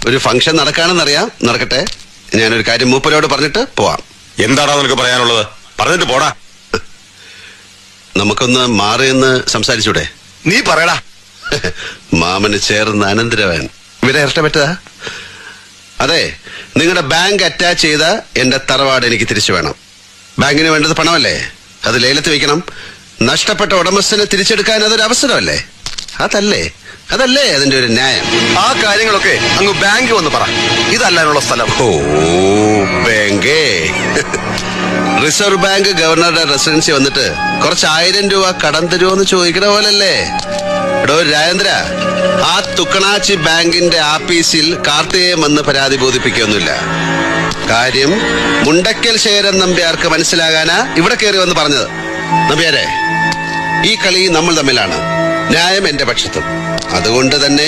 ഒരു ഫംഗ്ഷൻ നടക്കാണെന്നറിയാം. നടക്കട്ടെ. ഞാനൊരു കാര്യം മൂപ്പരോട് പറഞ്ഞിട്ട് പോവാം. എന്താണോ നിനക്ക് പറയാനുള്ളത്? പറഞ്ഞിട്ട് പോടാ. നമുക്കൊന്ന് മാറിയെന്ന് സംസാരിച്ചൂടെ? നീ പറയടാ. മാമന് ചേർന്ന് അനന്തരവൻ ഇവരെ ഇഷ്ടപ്പെട്ടതാ. അതെ, നിങ്ങളുടെ ബാങ്ക് അറ്റാച്ച് ചെയ്ത എന്റെ തറവാട് എനിക്ക് തിരിച്ചു വേണം. ബാങ്കിന് വേണ്ടത് പണമല്ലേ? അത് ലേലത്ത് വെക്കണം. നഷ്ടപ്പെട്ട ഉടമസ്ഥനെ തിരിച്ചെടുക്കാൻ അതൊരു അവസരമല്ലേ? അതല്ലേ അതിന്റെ ഒരു ന്യായം. ആ കാര്യങ്ങളൊക്കെ അങ്ങ് ബാങ്ക് വന്ന് പറ. ഇതല്ലാനുള്ള സ്ഥലം. ഓ, ബാങ്കേ. റിസർവ് ബാങ്ക് ഗവർണറുടെ റെസിഡൻസി വന്നിട്ട് കുറച്ച് 1000 രൂപ കടം തരുമോന്ന് ചോദിക്കണ പോലല്ലേ? എടോ രാജേന്ദ്ര, ആ തുക്കണാച്ചി ബാങ്കിന്റെ ആഫീസിൽ കാർത്തികേയൻ വന്ന് പരാതി ബോധിപ്പിക്കൊന്നുമില്ല. കാര്യം മുണ്ടക്കൽ ശേഖരൻ നമ്പ്യാർക്ക് മനസ്സിലാകാനാ ഇവിടെ കയറി വന്ന് പറഞ്ഞത്. നമ്പ്യാരെ, ഈ കളി നമ്മൾ തമ്മിലാണ്. ന്യായം എന്റെ പക്ഷത്തും. അതുകൊണ്ട് തന്നെ